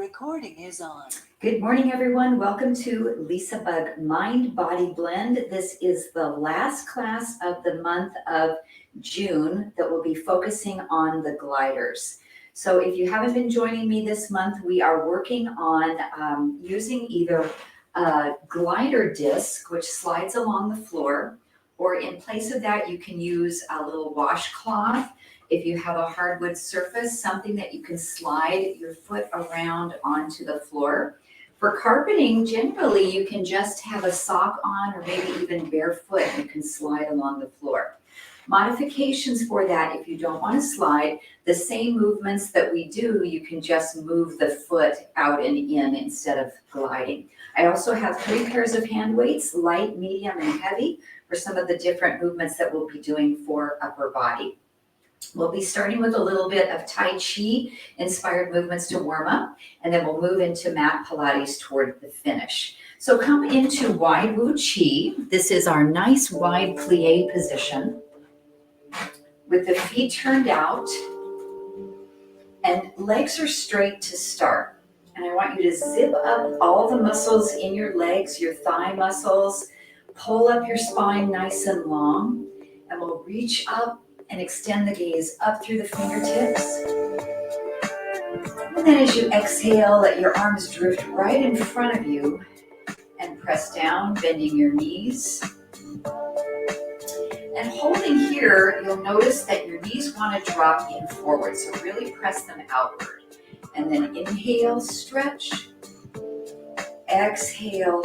recording is on. Good morning, everyone. Welcome to LisaBug Mind Body Blend. This is the last class of the month of June that will be focusing on the gliders. So if you haven't been joining me this month, we are working on using either a glider disc, which slides along the floor, or in place of that, you can use a little washcloth. If you have a hardwood surface, something that you can slide your foot around onto the floor. For carpeting, generally you can just have a sock on or maybe even barefoot. You can slide along the floor. Modifications for that, if you don't want to slide, the same movements that we do, you can just move the foot out and in instead of gliding. I also have 3 pairs of hand weights, light, medium, and heavy, for some of the different movements that we'll be doing for upper body. We'll be starting with a little bit of Tai Chi inspired movements to warm up, and then we'll move into mat Pilates toward the finish. So come into wide Wu Chi. This is our nice wide plie position with the feet turned out and legs are straight to start. And I want you to zip up all the muscles in your legs, your thigh muscles, pull up your spine nice and long, and we'll reach up and extend the gaze up through the fingertips. And then as you exhale, let your arms drift right in front of you and press down, bending your knees. And holding here, you'll notice that your knees want to drop in forward, so really press them outward. And then inhale, stretch. Exhale,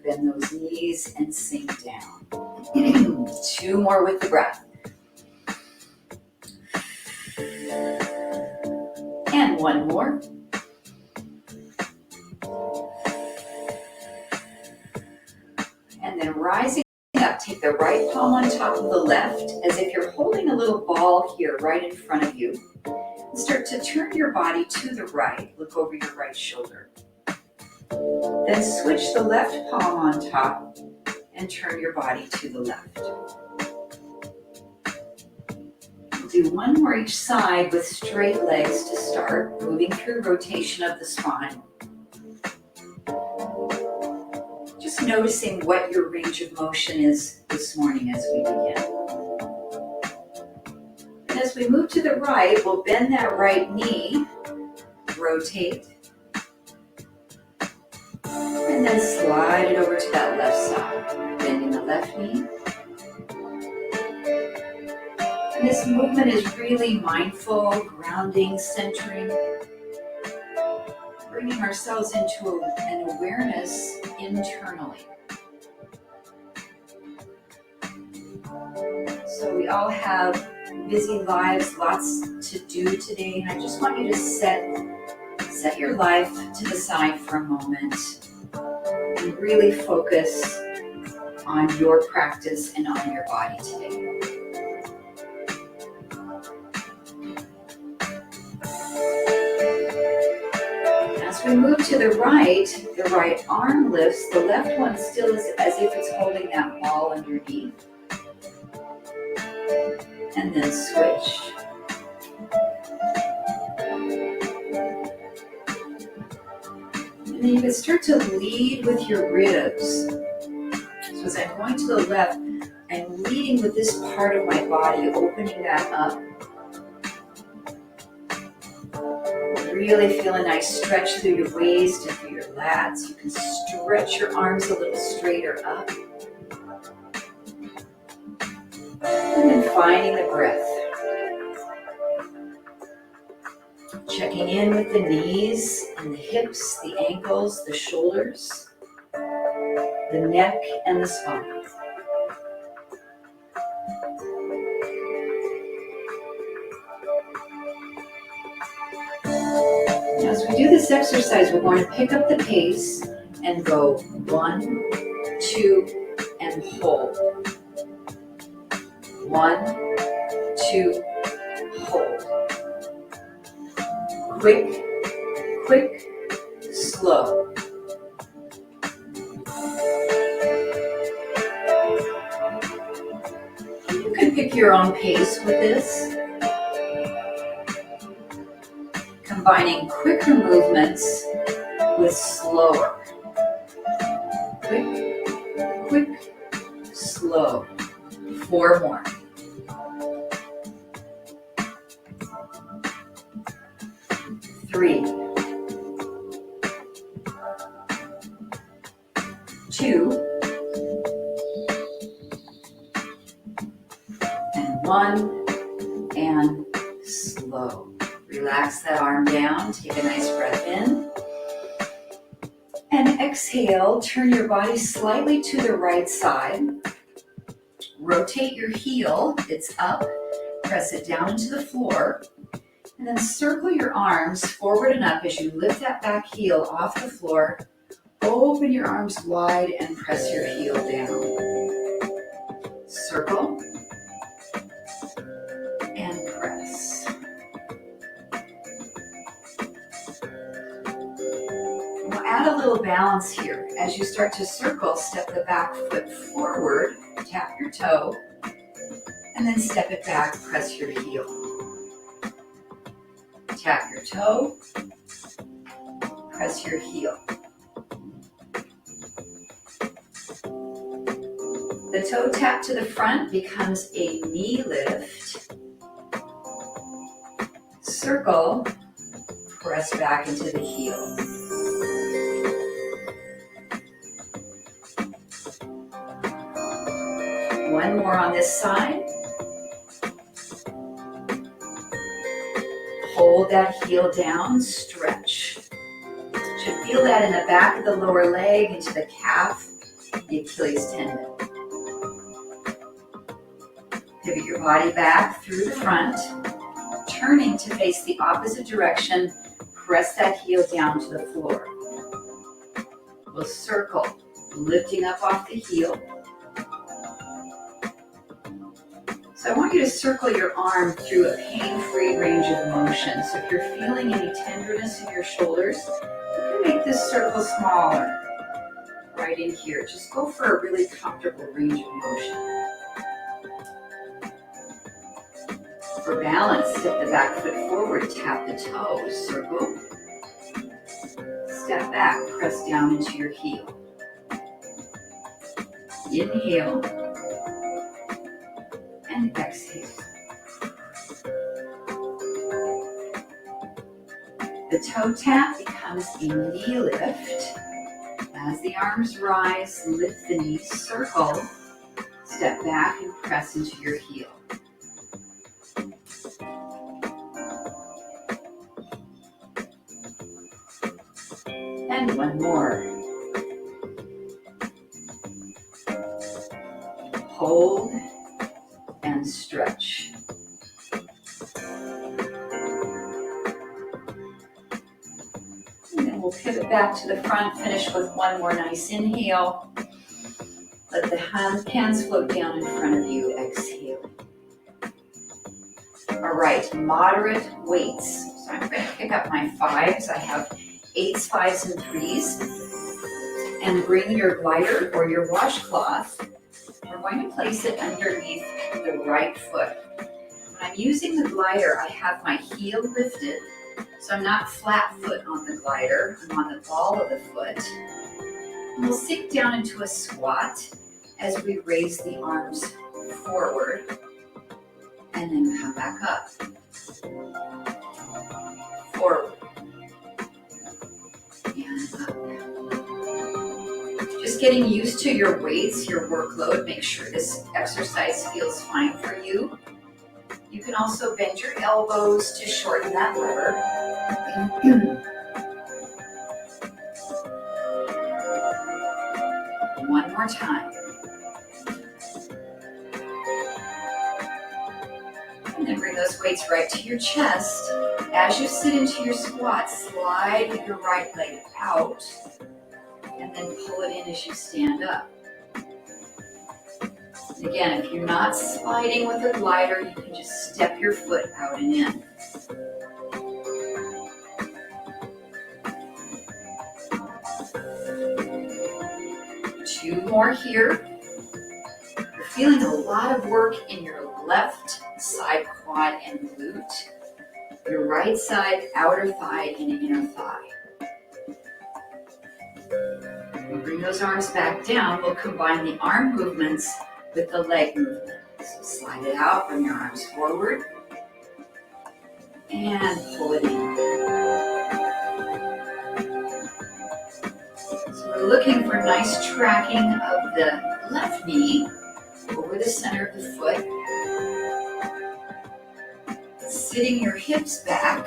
bend those knees and sink down. 2 more with the breath. And 1 more. And then rising up, take the right palm on top of the left as if you're holding a little ball here right in front of you. And start to turn your body to the right. Look over your right shoulder. Then switch the left palm on top and turn your body to the left. Do 1 more each side with straight legs to start, moving through rotation of the spine. Just noticing what your range of motion is this morning as we begin. And as we move to the right, we'll bend that right knee, rotate, and then slide it over to that left side, bending the left knee. And this movement is really mindful, grounding, centering, bringing ourselves into an awareness internally. So we all have busy lives, lots to do today, and I just want you to set your life to the side for a moment and really focus on your practice and on your body today. As we move to the right arm lifts, the left one still is as if it's holding that ball underneath. And then switch. And then you can start to lead with your ribs. So as I'm going to the left, I'm leading with this part of my body, opening that up. Really feel a nice stretch through your waist and through your lats. You can stretch your arms a little straighter up. And then finding the breath. Checking in with the knees and the hips, the ankles, the shoulders, the neck and the spine. As we do this exercise, we're going to pick up the pace and go 1, 2, and hold. 1, 2, hold. Quick, quick, slow. You can pick your own pace with this. combining quicker movements with slower. Quick, quick, slow. 4 more. 3, 2, and 1, and slow. Relax that arm down, take a nice breath in. And exhale, turn your body slightly to the right side. Rotate your heel, it's up, press it down into the floor. And then circle your arms forward and up as you lift that back heel off the floor. Open your arms wide and press your heel down. Circle and press. We'll add a little balance here. As you start to circle, step the back foot forward, tap your toe, and then step it back, press your heel. Tap your toe, press your heel. The toe tap to the front becomes a knee lift. Circle, press back into the heel. One more on this side. Hold that heel down, stretch. You should feel that in the back of the lower leg, into the calf, the Achilles tendon. Pivot your body back through the front, turning to face the opposite direction, press that heel down to the floor. We'll circle, lifting up off the heel. So I want you to circle your arm through a pain-free range of motion. So if you're feeling any tenderness in your shoulders, you can make this circle smaller. Right in here. Just go for a really comfortable range of motion. For balance, step the back foot forward, tap the toes, circle. Step back, press down into your heel. Inhale. And exhale. The toe tap becomes a knee lift. As the arms rise, lift the knees, circle, step back and press into your heel. And one more. Hold and stretch. And then we'll pivot back to the front, finish with one more nice inhale. Let the hands float down in front of you, exhale. All right, moderate weights. So I'm going to pick up my 5s. I have 8s, 5s, and 3s. And bring your glider or your washcloth. We're going to place it underneath the right foot. When I'm using the glider, I have my heel lifted, so I'm not flat foot on the glider. I'm on the ball of the foot. And we'll sink down into a squat as we raise the arms forward and then come back up. Forward and up. Just getting used to your weights, your workload. Make sure this exercise feels fine for you. You can also bend your elbows to shorten that lever. One more time. And then bring those weights right to your chest. As you sit into your squat, slide your right leg out. And then pull it in as you stand up. And again, if you're not sliding with a glider, you can just step your foot out and in. Two more here. You're feeling a lot of work in your left side quad and glute. your right side, outer thigh, and inner thigh. We'll bring those arms back down. We'll combine the arm movements with the leg movement. So slide it out, bring your arms forward, and pull it in. So we're looking for nice tracking of the left knee over the center of the foot. Sitting your hips back.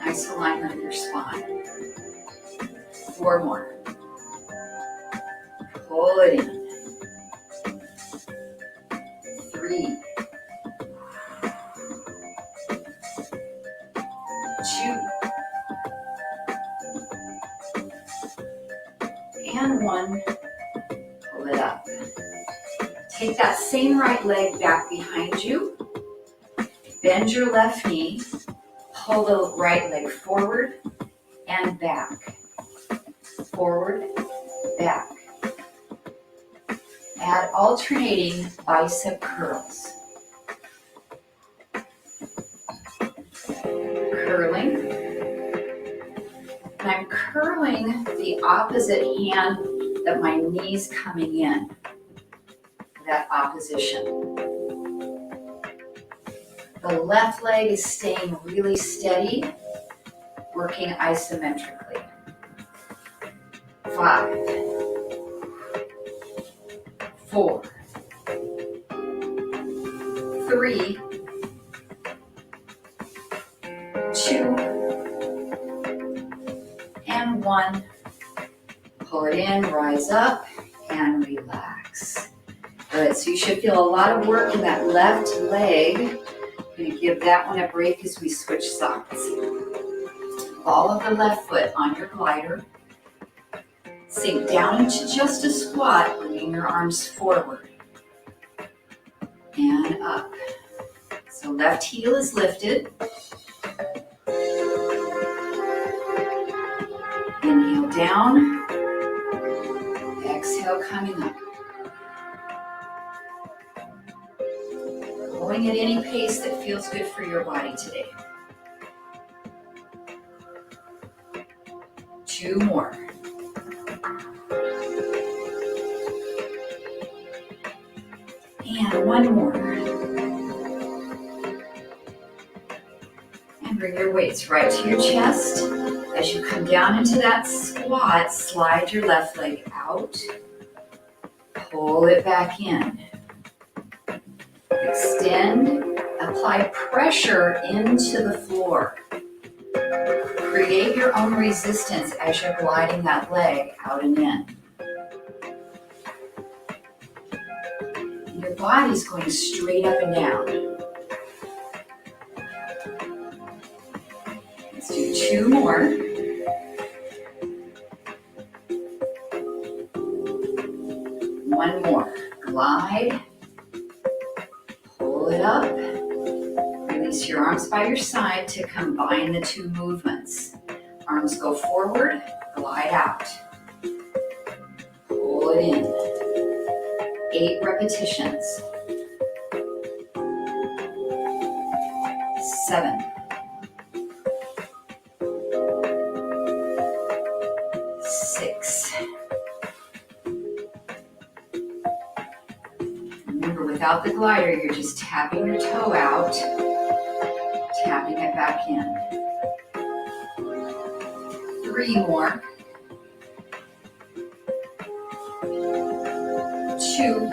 Nice alignment of your spine. 4 more. Pull it in. 3. 2. And 1. Pull it up. Take that same right leg back behind you. Bend your left knee. Pull the right leg forward and back. Forward, back. Add alternating bicep curls. Curling. And I'm curling the opposite hand that my knee's coming in. That opposition. The left leg is staying really steady, working isometrically. 5, 4, 3, 2, and 1. Pull it in, rise up, and relax. Good, so you should feel a lot of work in that left leg. I'm going to give that one a break as we switch sides. Ball of the left foot on your glider. Sink down into just a squat, bringing your arms forward and up. So left heel is lifted. Inhale down. Exhale coming up. Going at any pace that feels good for your body today. 2 more. And 1 more. And bring your weights right to your chest. As you come down into that squat, slide your left leg out. Pull it back in. Extend, apply pressure into the floor. Create your own resistance as you're gliding that leg out and in. Your body's going straight up and down. Let's do 2 more. One more. Glide. Pull it up. Release your arms by your side to combine the 2 movements. Arms go forward, glide out. Pull it in. 8 repetitions. 7. 6. Remember, without the glider, you're just tapping your toe out, tapping it back in. 3 more. 2.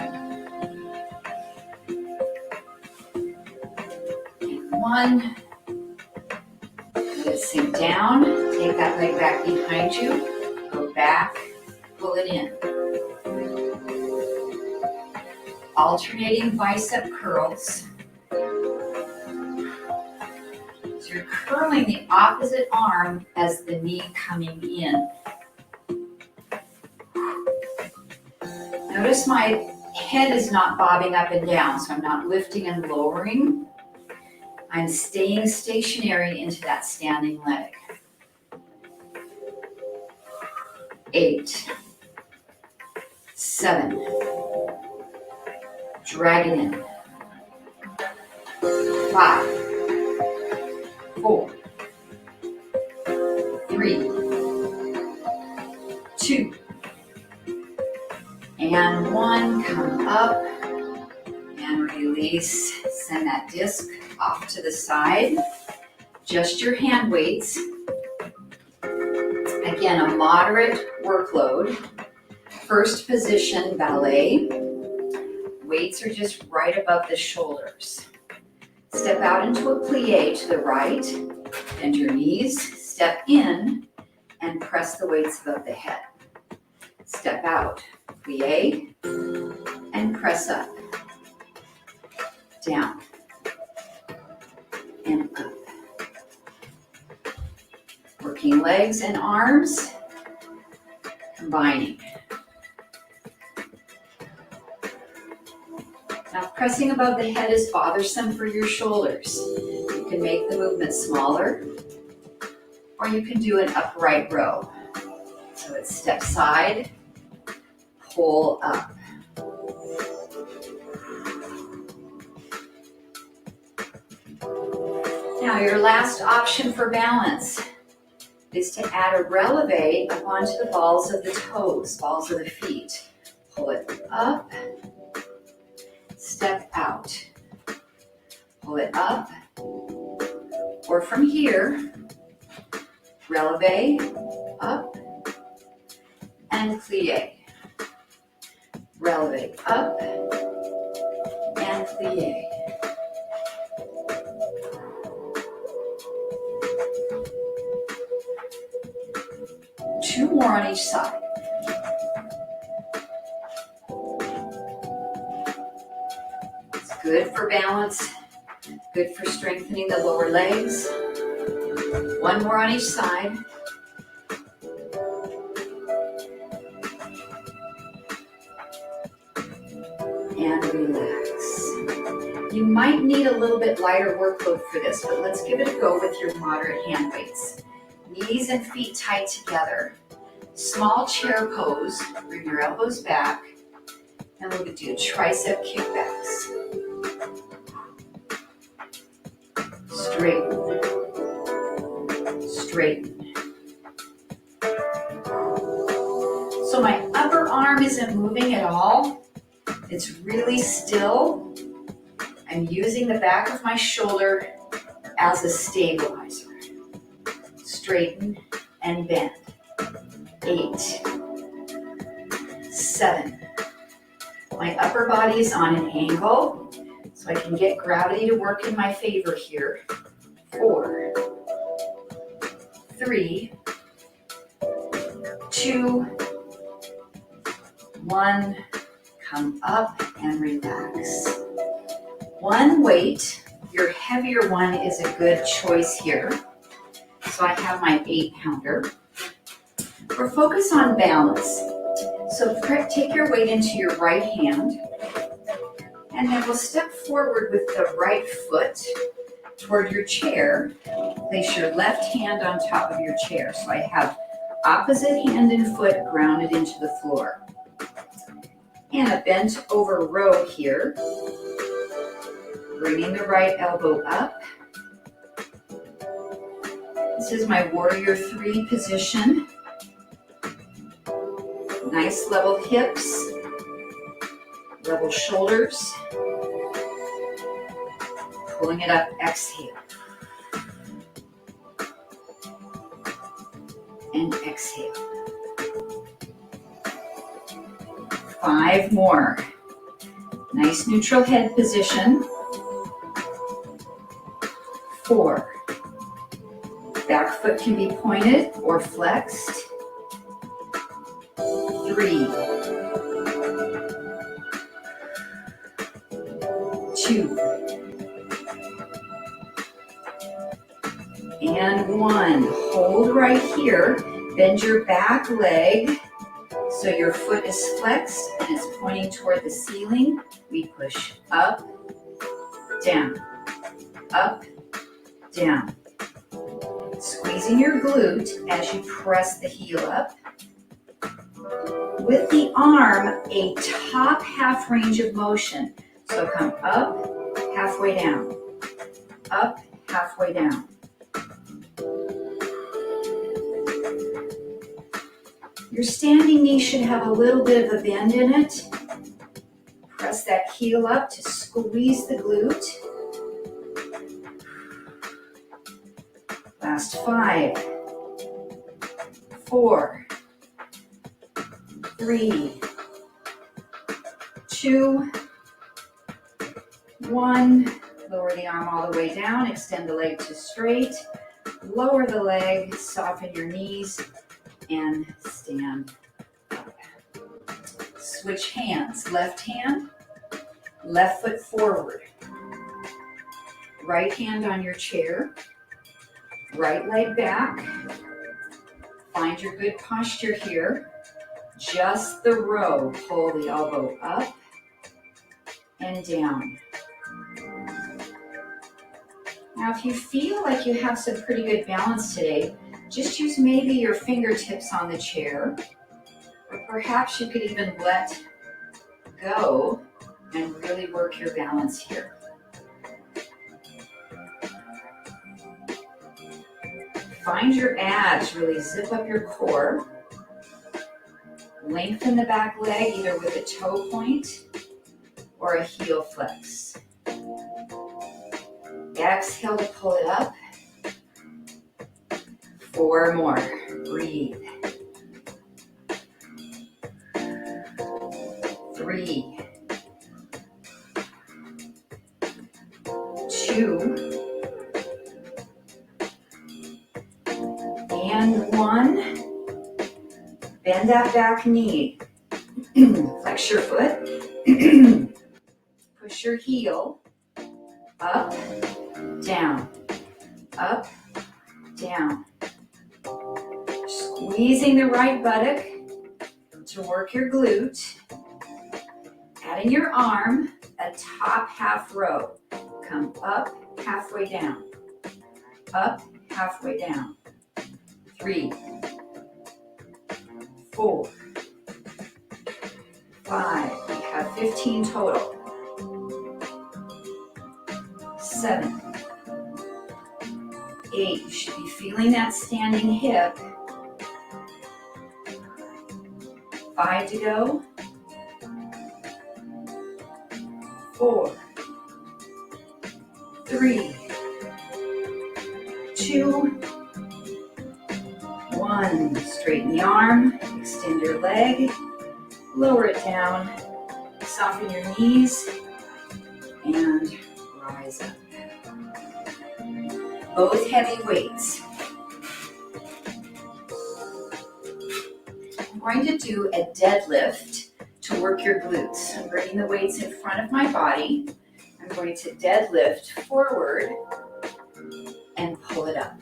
And 1. Let it sink down. Take that leg back behind you. Go back. Pull it in. Alternating bicep curls. So you're curling the opposite arm as the knee coming in. Notice my head is not bobbing up and down, so I'm not lifting and lowering. I'm staying stationary into that standing leg. 8, 7, drag it in. 5, 4, 3, 2, and 1. Come up and release. Send that disc off to the side. Just your hand weights. Again, a moderate workload. First position ballet. Weights are just right above the shoulders. Step out into a plie to the right. Bend your knees. Step in and press the weights above the head. Step out, plie, and press up. Down and up. Working legs and arms, combining. Now pressing above the head is bothersome for your shoulders. You can make the movement smaller, or you can do an upright row. So it's step side, pull up. Now your last option for balance is to add a releve up onto the balls of the toes, balls of the feet. Pull it up, step out. Pull it up, or from here, releve, up, and plie. Releve, up, and plie. Two more on each side. It's good for balance, good for strengthening the lower legs. One more on each side. And relax. You might need a little bit lighter workload for this, but let's give it a go with your moderate hand weights. Knees and feet tight together. Small chair pose, bring your elbows back, and we'll do tricep kickbacks. Straighten, straighten. So my upper arm isn't moving at all. It's really still. I'm using the back of my shoulder as a stabilizer. Straighten and bend. 8, 7. My upper body is on an angle, so I can get gravity to work in my favor here. 4, 3, 2, 1. Come up and relax. One weight, your heavier one is a good choice here. So I have my 8-pounder. Or focus on balance. So take your weight into your right hand, and then we'll step forward with the right foot toward your chair. Place your left hand on top of your chair. So I have opposite hand and foot grounded into the floor. And a bent over row here. Bringing the right elbow up. This is my warrior 3 position. Nice level hips, level shoulders. Pulling it up, exhale. And exhale. 5 more. Nice neutral head position. 4. Back foot can be pointed or flexed. 3, 2, and 1. Hold right here. Bend your back leg so your foot is flexed and it's pointing toward the ceiling. We push up, down, up, down. Squeezing your glute as you press the heel up. With the arm, a top half range of motion. So come up, halfway down, up, halfway down, Your standing knee should have a little bit of a bend in it. Press that heel up to squeeze the glute. Last 5, 4, 3, 2, 1. Lower the arm all the way down, extend the leg to straight. Lower the leg, soften your knees, and stand up. Switch hands. Left hand, left foot forward. Right hand on your chair. Right leg back. Find your good posture here. Just the row. Pull the elbow up and down. Now, if you feel like you have some pretty good balance today, just use maybe your fingertips on the chair, or perhaps you could even let go and really work your balance here. Find your abs, really zip up your core. Lengthen the back leg either with a toe point or a heel flex. Exhale to pull it up. 4 more. Breathe. 3, 2, and 1. Bend that back knee. Flex your foot. Push your heel up, down, up, down. Squeezing the right buttock to work your glute. Adding your arm, a top half row. Come up, halfway down. Up, halfway down. 3, 4, 5. We have 15 total. 7, 8. You should be feeling that standing hip. 5 to go. 4, 3, 2, 1. Straighten the arm, extend your leg, lower it down, soften your knees, and rise up. Both heavy weights. I'm going to do a deadlift to work your glutes. I'm bringing the weights in front of my body. I'm going to deadlift forward and pull it up.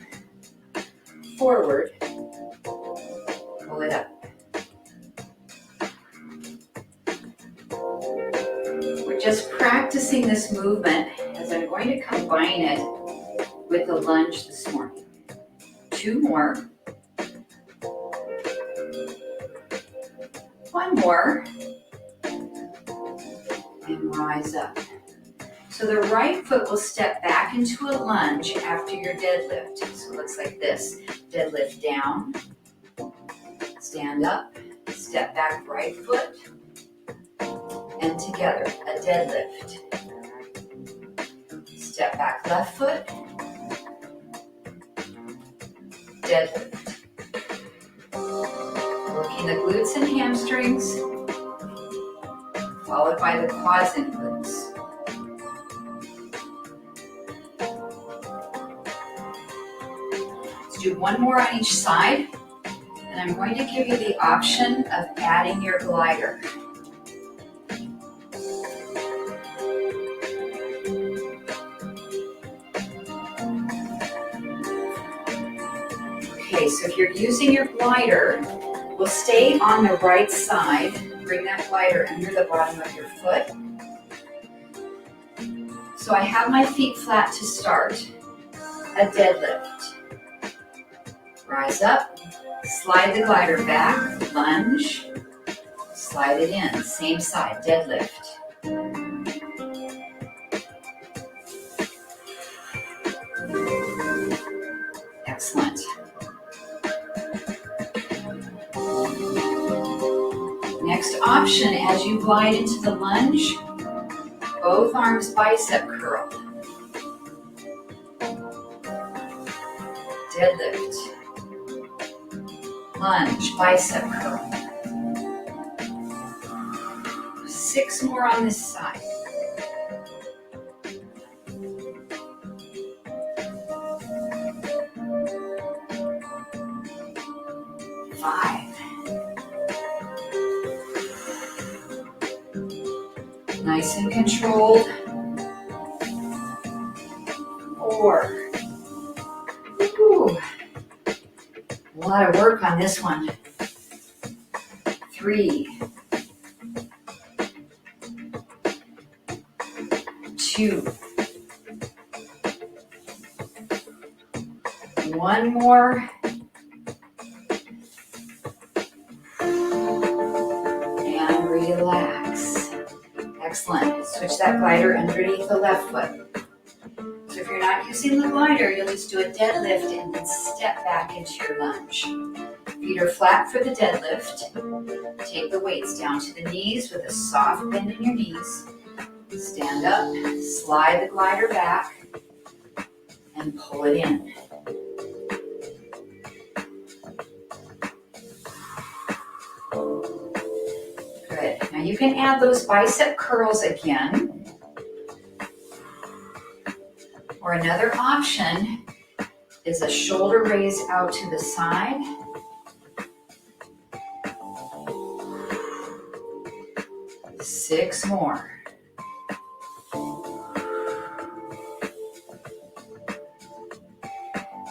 Forward, pull it up. We're just practicing this movement as I'm going to combine it with a lunge this morning. 2 more. 1 more. And rise up. So the right foot will step back into a lunge after your deadlift. So it looks like this. Deadlift down, stand up, step back right foot, and together, a deadlift. Step back left foot, deadlift. Working the glutes and hamstrings, followed by the quads and glutes. Let's do 1 more on each side, and I'm going to give you the option of adding your glider. Okay, so if you're using your glider, we'll stay on the right side. Bring that glider under the bottom of your foot. So I have my feet flat to start. A deadlift. Rise up, slide the glider back, lunge, slide it in, same side, deadlift. Excellent. option as you glide into the lunge, both arms bicep curl. Deadlift. Lunge, bicep curl. 6 more on this side. 5. Nice and controlled. 4. Ooh. A lot of work on this one. 3. 2. 1 more. And relax. Excellent. Switch that glider underneath the left foot. So if you're not using the glider, you'll just do a deadlift and then step back into your lunge. Feet are flat for the deadlift. Take the weights down to the knees with a soft bend in your knees. Stand up, slide the glider back, and pull it in. Good. Now you can add those bicep curls again. Or another option is a shoulder raise out to the side. Six more.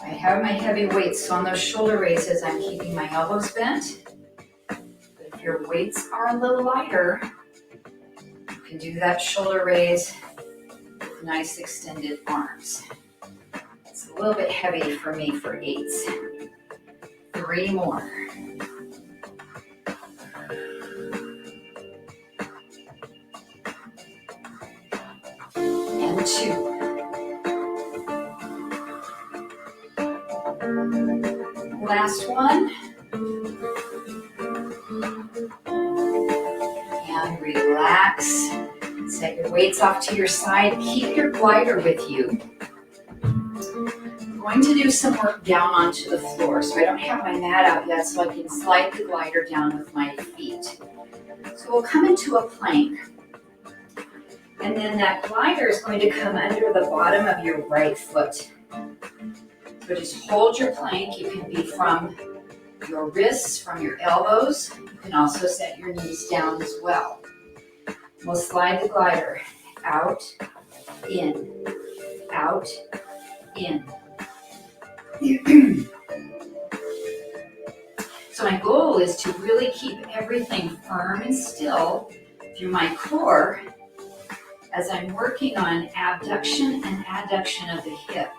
I have my heavy weights, so on those shoulder raises, I'm keeping my elbows bent. But if your weights are a little lighter, you can do that shoulder raise with nice extended arms. It's a little bit heavy for me for 8s. 3 more. And 2. Last one. And relax. Set your weights off to your side. Keep your glider with you. I'm going to do some work down onto the floor. So I don't have my mat out yet, so I can slide the glider down with my feet. So we'll come into a plank. And then that glider is going to come under the bottom of your right foot. So just hold your plank. You can be from your wrists, from your elbows. You can also set your knees down as well. We'll slide the glider out, in, out, in. So my goal is to really keep everything firm and still through my core as I'm working on abduction and adduction of the hip.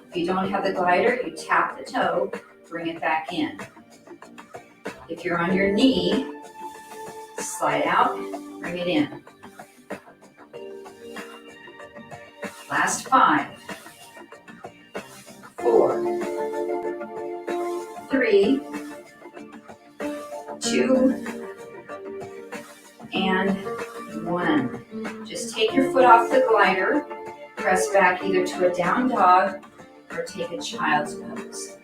If you don't have the glider, you tap the toe, bring it back in. If you're on your knee, slide out, bring it in. Last 5, 4, 3, 2, and 1. Just take your foot off the glider, press back either to a down dog or take a child's pose.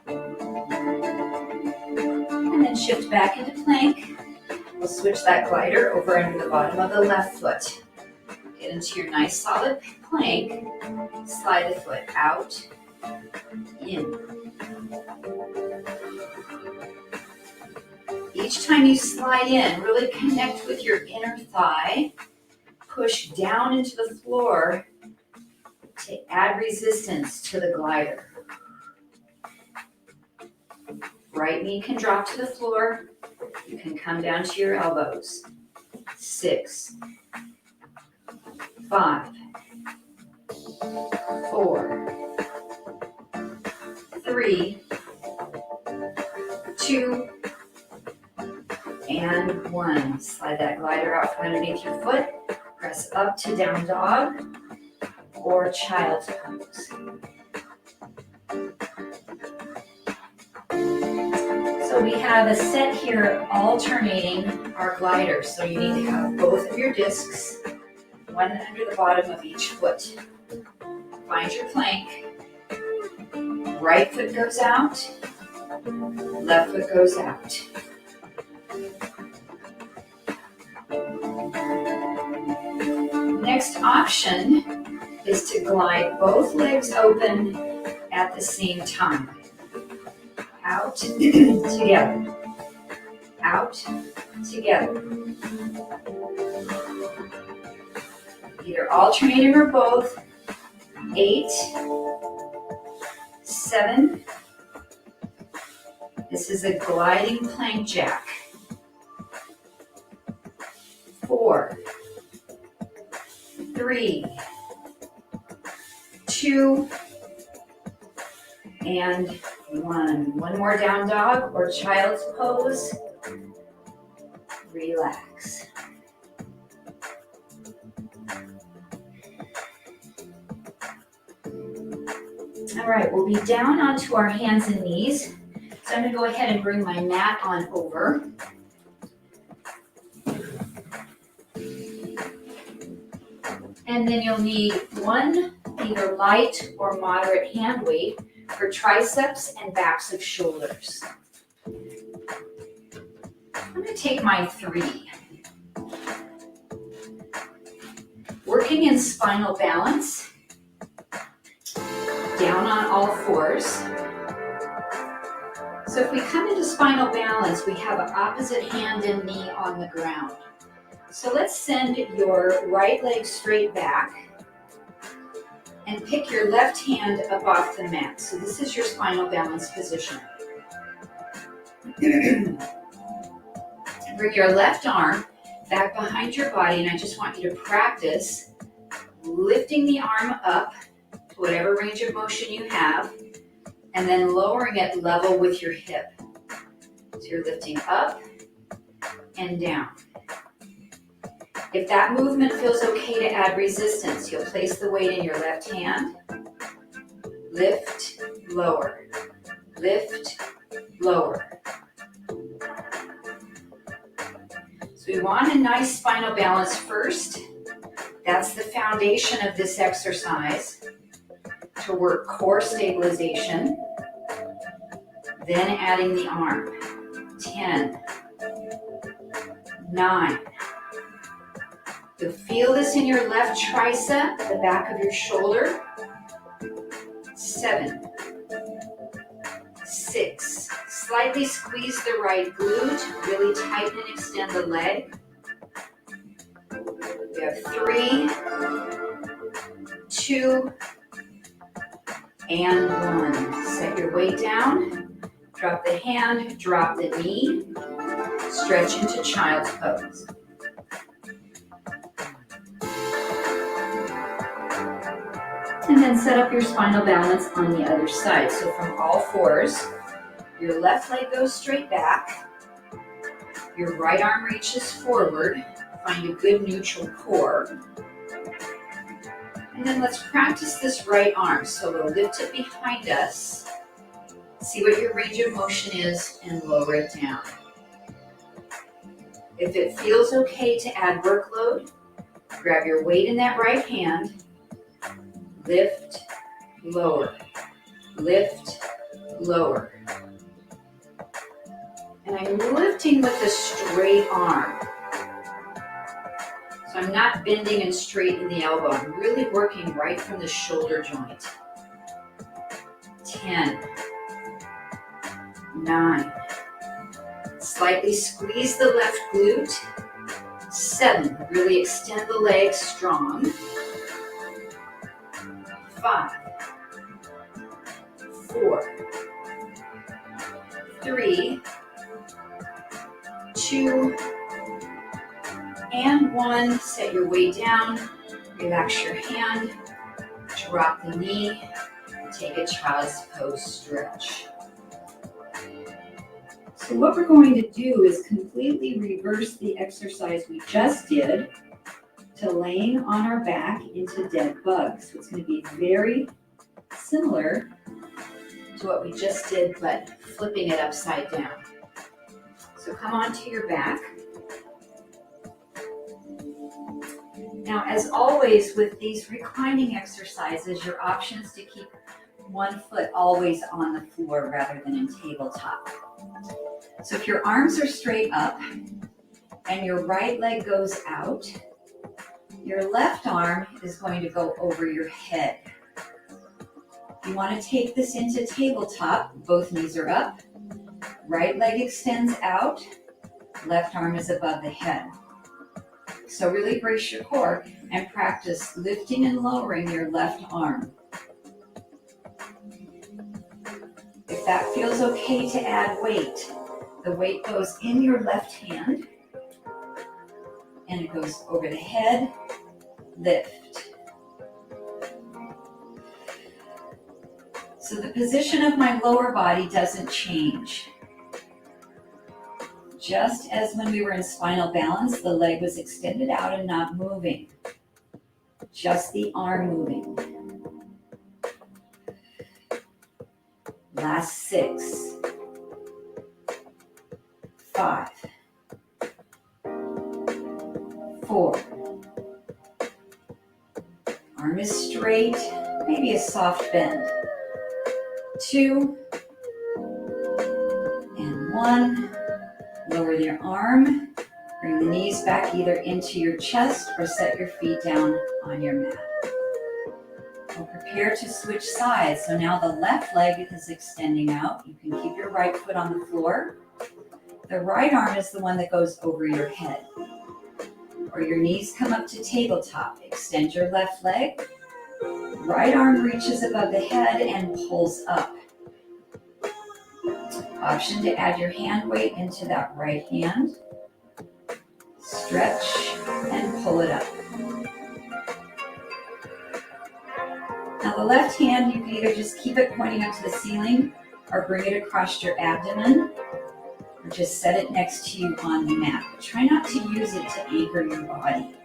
And then shift back into plank. We'll switch that glider over under the bottom of the left foot. Get into your nice solid plank. Slide the foot out, in. Each time you slide in, really connect with your inner thigh. Push down into the floor to add resistance to the glider. Right knee can drop to the floor. You can come down to your elbows. 6, 5, 4, 3, 2, and 1. Slide that glider out from underneath your foot. Press up to down dog or child's pose. So we have a set here alternating our gliders. So you need to have both of your discs, one under the bottom of each foot. Find your plank. Right foot goes out, left foot goes out. Next option is to glide both legs open at the same time. Out, together. Out, together. Either alternating or both. 8, 7. This is a gliding plank jack. 4, 3, 2, and 1. One more down dog or child's pose. Relax. All right, we'll be down onto our hands and knees. So I'm going to go ahead and bring my mat on over. And then you'll need one either light or moderate hand weight for triceps and backs of shoulders. I'm going to take my 3. Working in spinal balance, down on all 4s. So if we come into spinal balance, we have an opposite hand and knee on the ground. So let's send your right leg straight back and pick your left hand up off the mat. So this is your spinal balance position. Bring your left arm back behind your body, and I just want you to practice lifting the arm up to whatever range of motion you have, and then lowering it level with your hip. So you're lifting up and down. If that movement feels okay to add resistance, you'll place the weight in your left hand. Lift, lower. Lift, lower. So we want a nice spinal balance first. That's the foundation of this exercise to work core stabilization. Then adding the arm. 10, 9. You'll feel this in your left tricep, the back of your shoulder. 7, 6. Slightly squeeze the right glute, really tighten and extend the leg. We have 3, 2, and 1. Set your weight down, drop the hand, drop the knee, stretch into child's pose. And then set up your spinal balance on the other side. So from all 4s, your left leg goes straight back, your right arm reaches forward, find a good neutral core. And then let's practice this right arm. So we'll lift it behind us, see what your range of motion is, and lower it down. If it feels okay to add workload, grab your weight in that right hand, lift, lower, lift, lower. And I'm lifting with a straight arm. So I'm not bending and straight in the elbow. I'm really working right from the shoulder joint. 10, 9. Slightly squeeze the left glute. 7, really extend the legs strong. 5, 4, 3, 2, and 1. Set your weight down, relax your hand, drop the knee, take a child's pose stretch. So what we're going to do is completely reverse the exercise we just did to laying on our back into dead bugs. So it's going to be very similar to what we just did, but flipping it upside down. So come onto your back. Now, as always with these reclining exercises, your option is to keep one foot always on the floor rather than in tabletop. So if your arms are straight up and your right leg goes out, your left arm is going to go over your head. You want to take this into tabletop. Both knees are up. Right leg extends out. Left arm is above the head. So really brace your core and practice lifting and lowering your left arm. If that feels okay to add weight, the weight goes in your left hand and it goes over the head, lift. So the position of my lower body doesn't change. Just as when we were in spinal balance, the leg was extended out and not moving. Just the arm moving. Last 6, 5, 4. Arm is straight, maybe a soft bend. 2 and 1. Lower your arm, bring the knees back either into your chest or set your feet down on your mat. We'll prepare to switch sides. So now the left leg is extending out. You can keep your right foot on the floor. The right arm is the one that goes over your head. Or your knees come up to tabletop. Extend your left leg. Right arm reaches above the head and pulls up. Option to add your hand weight into that right hand. Stretch and pull it up. Now the left hand, you can either just keep it pointing up to the ceiling or bring it across your abdomen or just set it next to you on the mat. But try not to use it to anchor your body.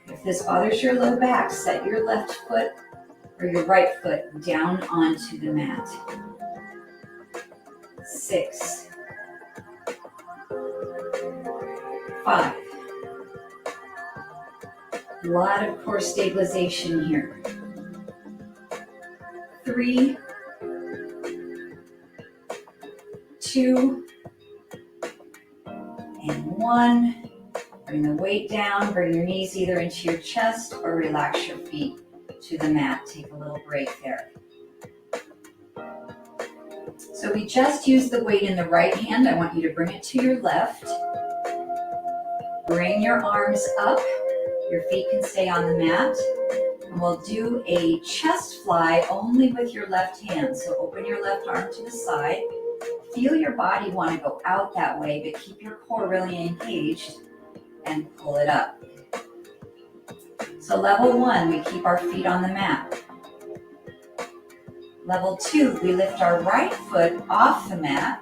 If this bothers your low back, set your left foot or your right foot down onto the mat. 6, 5. A lot of core stabilization here. 3, 2, and 1. Bring the weight down, bring your knees either into your chest or relax your feet to the mat. Take a little break there. So we just used the weight in the right hand. I want you to bring it to your left. Bring your arms up. Your feet can stay on the mat. And we'll do a chest fly only with your left hand. So open your left arm to the side. Feel your body want to go out that way, but keep your core really engaged and pull it up. So level 1, we keep our feet on the mat. Level 2, we lift our right foot off the mat.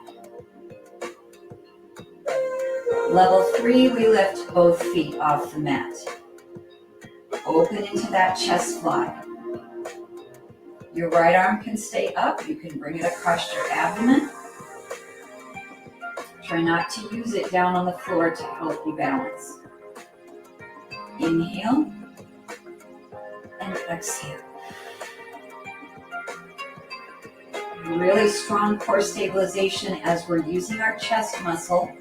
Level 3, we lift both feet off the mat. Open into that chest fly. Your right arm can stay up. You can bring it across your abdomen. Try not to use it down on the floor to help you balance. Inhale and exhale. Really strong core stabilization as we're using our chest muscle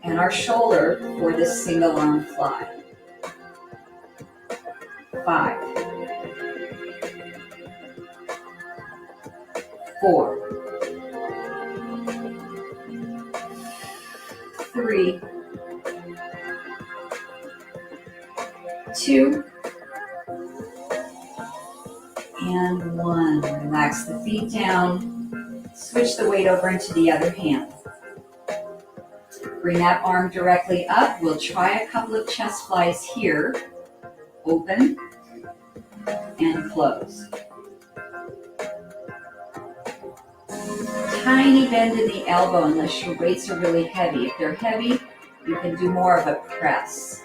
and our shoulder for this single arm fly. 5, 4, 3, 2, and 1. Relax the feet down. Switch the weight over into the other hand. Bring that arm directly up. We'll try a couple of chest flies here. Open and close. Tiny bend in the elbow unless your weights are really heavy. If they're heavy, you can do more of a press.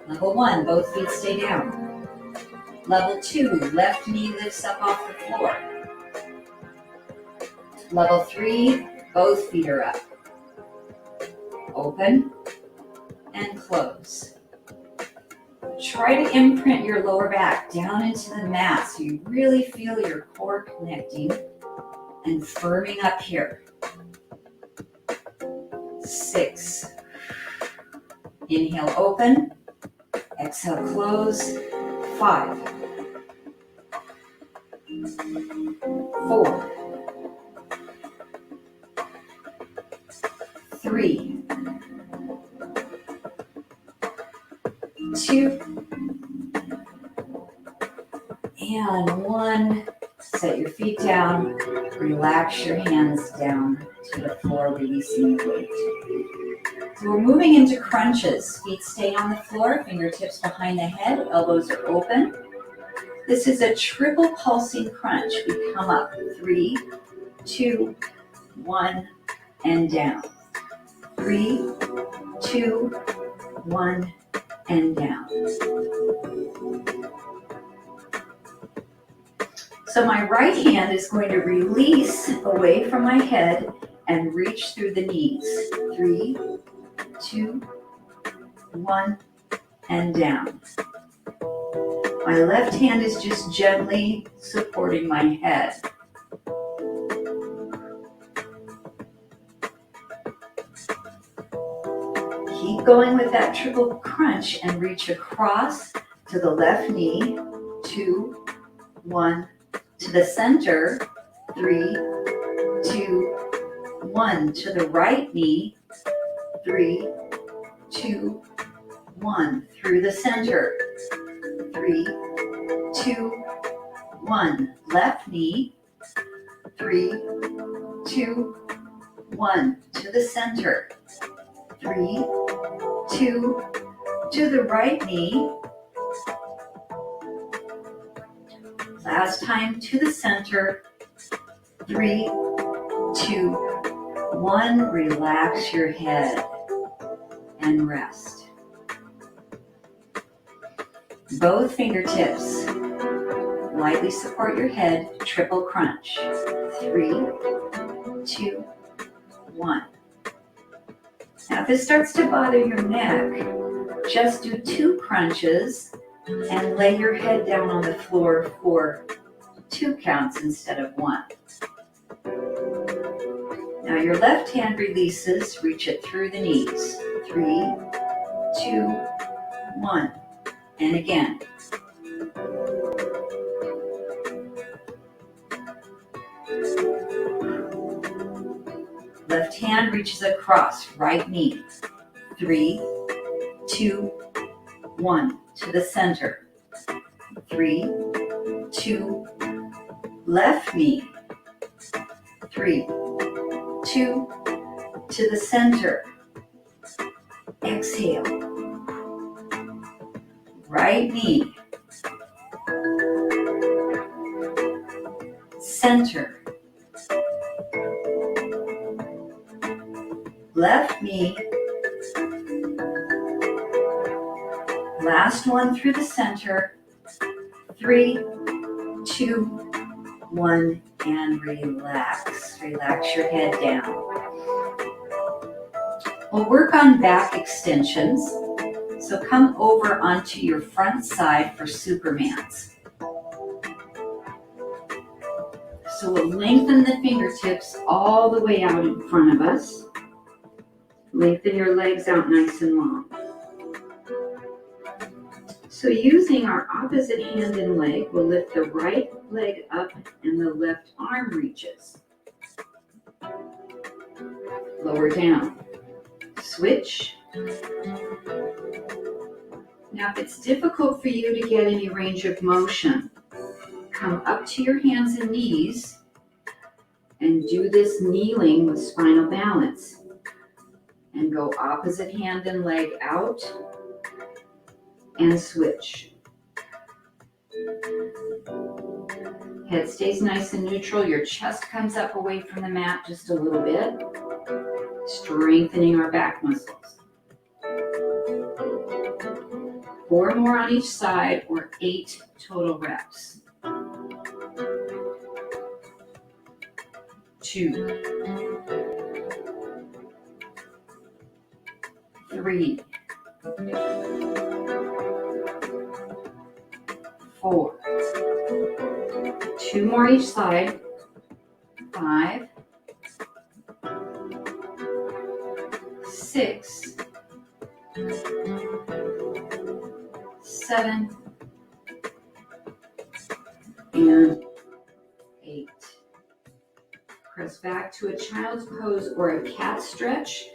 Level 1, both feet stay down. Level 2, left knee lifts up off the floor. Level 3, both feet are up. Open and close. Try to imprint your lower back down into the mat so you really feel your core connecting and firming up here. 6. Inhale, open. Exhale, close. 5. 4. 3. 2. And 1. Set your feet down. Relax your hands down to the floor, releasing the weight. So we're moving into crunches. Feet stay on the floor, fingertips behind the head, elbows are open. This is a triple pulsing crunch. We come up 3, 2, 1, and down. 3, 2, 1, and down. So my right hand is going to release away from my head and reach through the knees. 3, 2, 1, and down. My left hand is just gently supporting my head. Keep going with that triple crunch and reach across to the left knee. 2, 1, to the center. 3, 2, 1, to the right knee. 3, 2, 1, through the center. 3, 2, 1, left knee. 3, 2, 1, to the center. 3, 2, to the right knee. Last time to the center. 3, 2, 1, relax your head and rest. Both fingertips lightly support your head, triple crunch. 3, 2, 1. Now if this starts to bother your neck, just do 2 crunches and lay your head down on the floor for 2 counts instead of 1. Now your left hand releases, reach it through the knees. 3, 2, 1. And again. Left hand reaches across, right knee. 3, 2, 1, to the center. 3, 2, left knee. 3, 2, to the center. Exhale. Right knee. Center. Left knee. Last one through the center. 3, 2, 1, and relax. Relax your head down. We'll work on back extensions. So come over onto your front side for Supermans. So we'll lengthen the fingertips all the way out in front of us. Lengthen your legs out nice and long. So using our opposite hand and leg, we'll lift the right leg up and the left arm reaches. Lower down. Switch. Now if it's difficult for you to get any range of motion, come up to your hands and knees and do this kneeling with spinal balance. And go opposite hand and leg out and switch. Head stays nice and neutral. Your chest comes up away from the mat just a little bit, strengthening our back muscles. 4 more on each side, or 8 total reps. 2, 3, 4, 2 more each side, 5, 6, 7, and 8. Press back to a child's pose or a cat stretch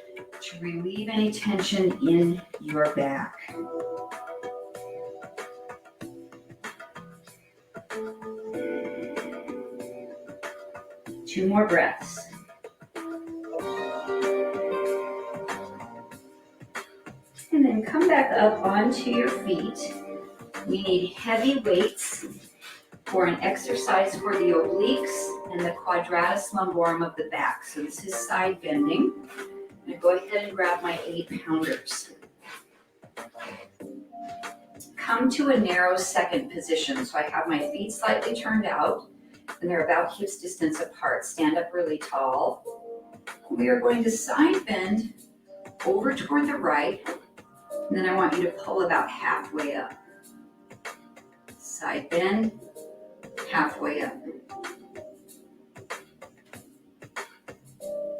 to relieve any tension in your back. Two more breaths. And then come back up onto your feet. We need heavy weights for an exercise for the obliques and the quadratus lumborum of the back. So this is side bending. I'm going to go ahead and grab my 8-pounders. Come to a narrow second position. So I have my feet slightly turned out and they're about hips distance apart. Stand up really tall. We are going to side bend over toward the right, and then I want you to pull about halfway up. Side bend, halfway up.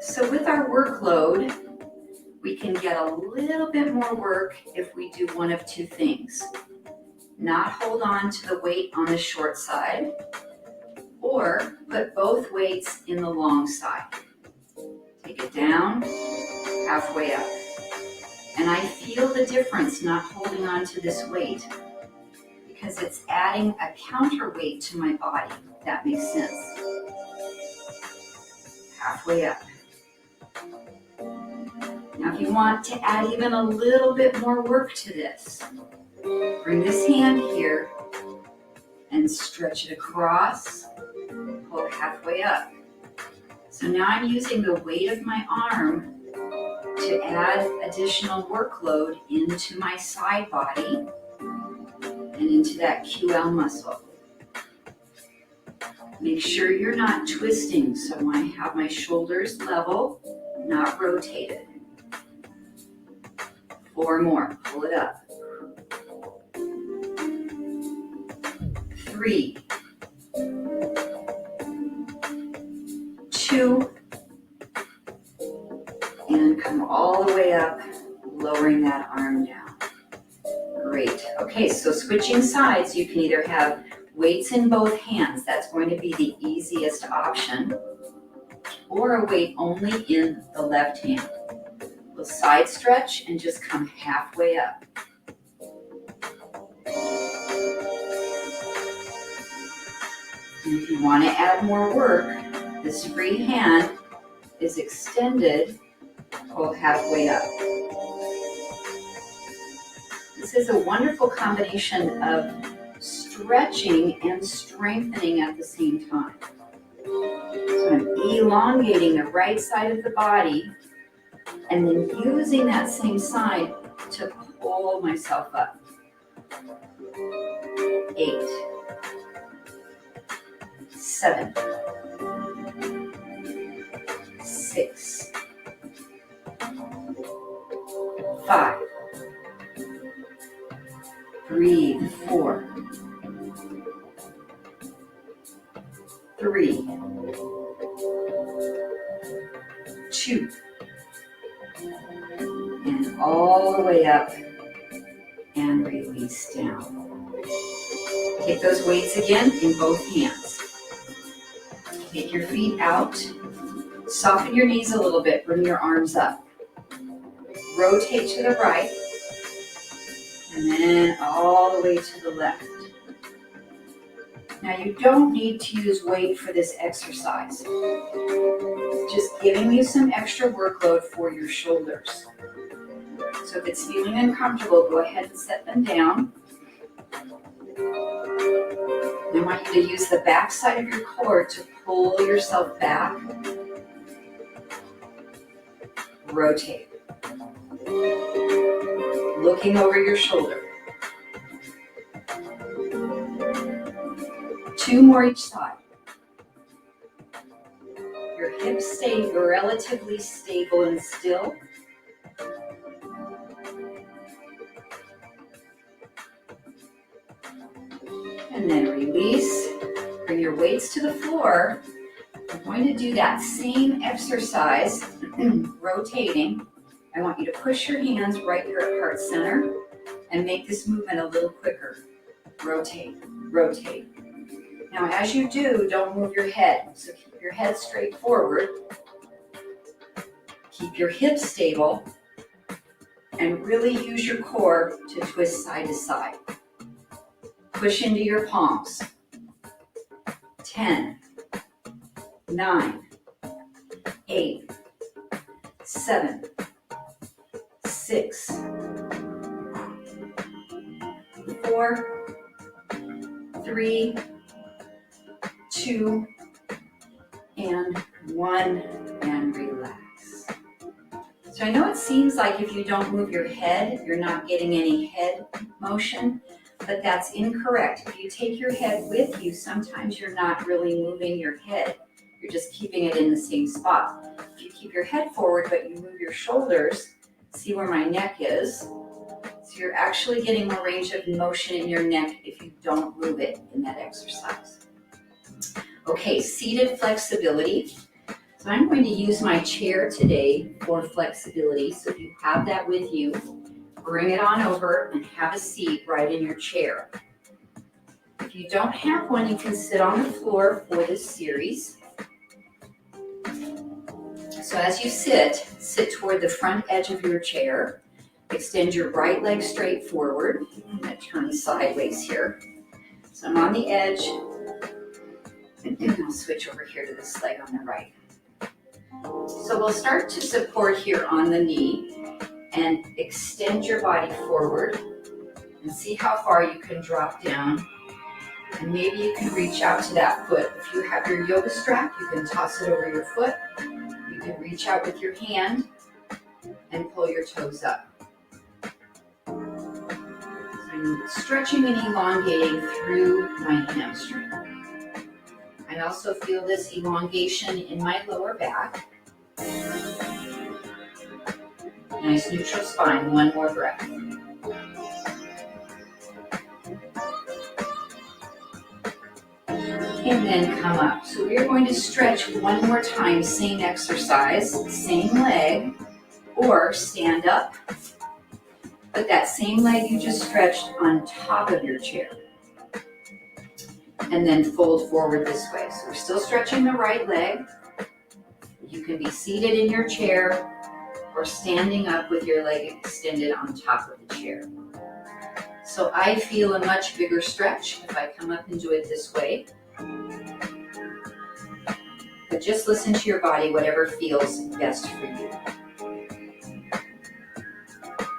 So with our workload, we can get a little bit more work if we do one of two things. Not hold on to the weight on the short side, or put both weights in the long side. Take it down, halfway up. And I feel the difference not holding on to this weight because it's adding a counterweight to my body, if that makes sense. Halfway up. Now if you want to add even a little bit more work to this, bring this hand here and stretch it across, pull halfway up. So now I'm using the weight of my arm to add additional workload into my side body and into that QL muscle. Make sure you're not twisting, so I have my shoulders level, not rotated. 4 more, pull it up. 3, 2, and come all the way up, lowering that arm down. Great. Okay, so switching sides, you can either have weights in both hands, that's going to be the easiest option, or a weight only in the left hand. We'll side stretch and just come halfway up. And if you want to add more work, this free hand is extended, pull halfway up. This is a wonderful combination of stretching and strengthening at the same time. So I'm elongating the right side of the body and then using that same side to pull myself up. 8, 7, 6, 5. Breathe. 4, 3, 2, and all the way up and release down. Take those weights again in both hands. Take your feet out. Soften your knees a little bit. Bring your arms up. Rotate to the right. And then all the way to the left. Now you don't need to use weight for this exercise. Just giving you some extra workload for your shoulders. So if it's feeling uncomfortable, go ahead and set them down. I want you to use the back side of your core to pull yourself back. Rotate. Looking over your shoulder. 2 more each side. Your Hips stay relatively stable and still. And then release. Bring your weights to the floor. We're going to do that same exercise, rotating. I want you to push your hands right here at heart center and make this movement a little quicker. Rotate, rotate. Now as you do, don't move your head. So keep your head straight forward. Keep your hips stable and really use your core to twist side to side. Push into your palms. 10, 9, 8, 7, 6, 4, 3, 2, and 1, and relax. So I know it seems like if you don't move your head, you're not getting any head motion, but that's incorrect. If you take your head with you, sometimes you're not really moving your head. You're just keeping it in the same spot. If you keep your head forward, but you move your shoulders, see where my neck is? So you're actually getting more range of motion in your neck if you don't move it in that exercise. Okay, seated flexibility. So I'm going to use my chair today for flexibility. So if you have that with you, bring it on over and have a seat right in your chair. If you don't have one, you can sit on the floor for this series. So as you sit toward the front edge of your chair. Extend your right leg straight forward. I'm going to turn sideways here. So I'm on the edge. I'll switch over here to this leg on the right. So we'll start to support here on the knee and extend your body forward and see how far you can drop down. And maybe you can reach out to that foot. If you have your yoga strap, you can toss it over your foot. You can reach out with your hand and pull your toes up. So I'm stretching and elongating through my hamstring. I also feel this elongation in my lower back. Nice neutral spine, one more breath. And then come up. So we are going to stretch one more time, same exercise, same leg, or stand up. Put that same leg you just stretched on top of your chair. And then fold forward this way. So we're still stretching the right leg. You can be seated in your chair or standing up with your leg extended on top of the chair. So I feel a much bigger stretch if I come up and do it this way. But just listen to your body, whatever feels best for you.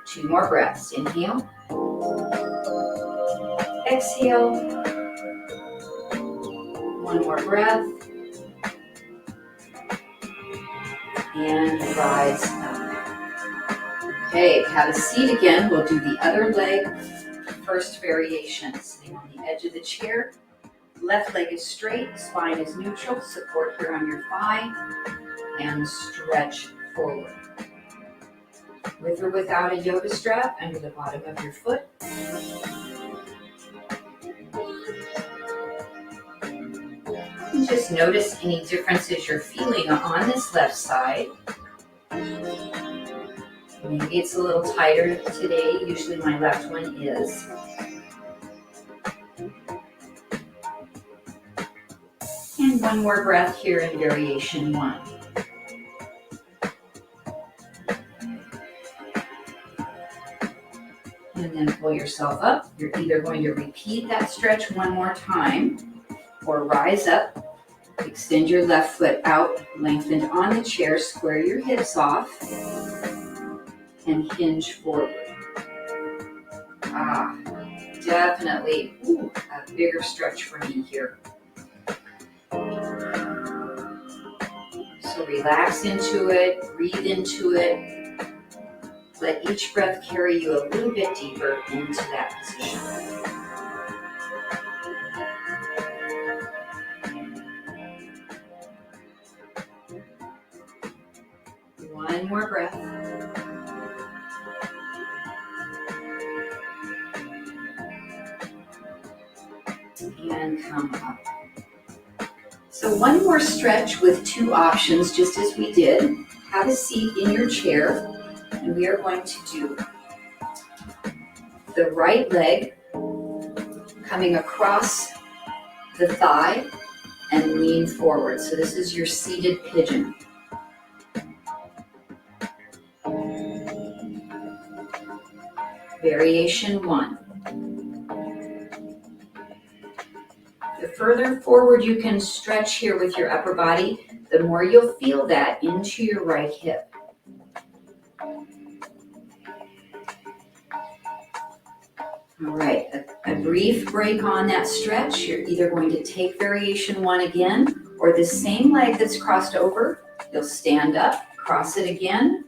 2 more breaths. Inhale. Exhale. 1 more breath. And rise up. Okay, have a seat again. We'll do the other leg. First variation, sitting on the edge of the chair. Left leg is straight, spine is neutral. Support here on your thigh. And stretch forward. With or without a yoga strap under the bottom of your foot. And just notice any differences you're feeling on this left side. Maybe it's a little tighter today. Usually my left one is. And 1 more breath here in variation 1. And then pull yourself up. You're either going to repeat that stretch 1 more time or rise up, extend your left foot out, lengthened on the chair, square your hips off, and hinge forward. Definitely a bigger stretch for me here. So relax into it, breathe into it. Let each breath carry you a little bit deeper into that position. One more breath. And come up. So one more stretch with two options, just as we did. Have a seat in your chair, and we are going to do the right leg coming across the thigh and lean forward. So this is your seated pigeon. Variation 1. The further forward you can stretch here with your upper body, the more you'll feel that into your right hip. All right, a brief break on that stretch. You're either going to take variation 1 again, or the same leg that's crossed over, you'll stand up, cross it again,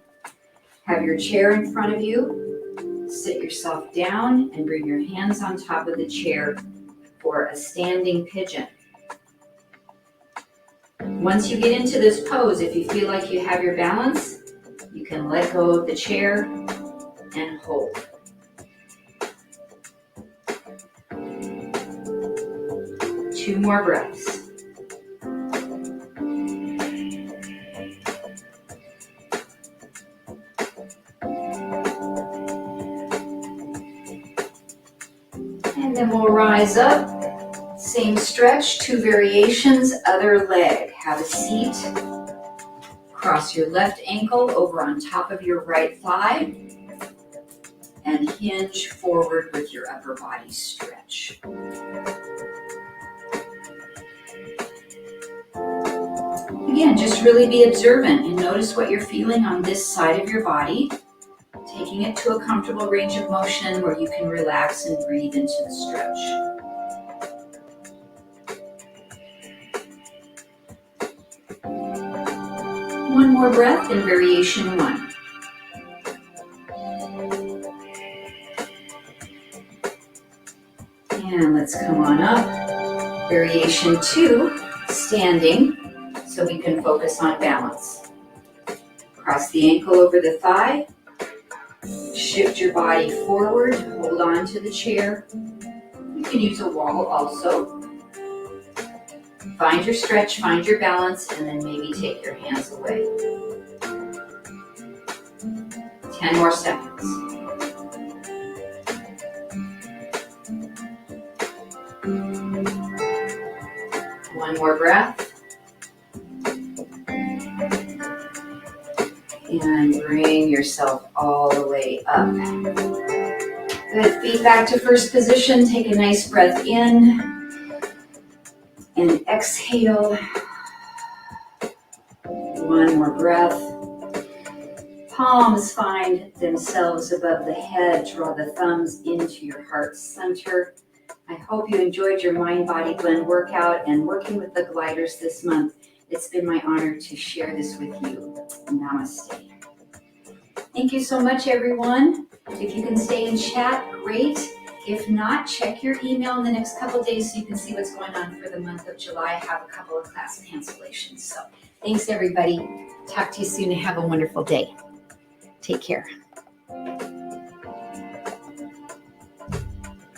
have your chair in front of you, sit yourself down, and bring your hands on top of the chair for a standing pigeon. Once you get into this pose, if you feel like you have your balance, you can let go of the chair and hold. Two more breaths. And then we'll rise up. Same stretch, two variations, other leg. Have a seat. Cross your left ankle over on top of your right thigh and hinge forward with your upper body stretch. Again, just really be observant and notice what you're feeling on this side of your body, taking it to a comfortable range of motion where you can relax and breathe into the stretch. One more breath in variation 1. And let's come on up. Variation 2, standing, so we can focus on balance. Cross the ankle over the thigh, shift your body forward, hold on to the chair. You can use a wall also. Find your stretch, find your balance, and then maybe take your hands away. 10 more seconds. One more breath. And bring yourself all the way up. Good, feet back to first position. Take a nice breath in. And exhale. One more breath. Palms find themselves above the head. Draw the thumbs into your heart center. I hope you enjoyed your mind-body blend workout and working with the gliders this month. It's been my honor to share this with you. Namaste. Thank you so much, everyone. If you can stay in chat, great. If not, check your email in the next couple of days so you can see what's going on for the month of July. I have a couple of class cancellations. So thanks, everybody. Talk to you soon and have a wonderful day. Take care.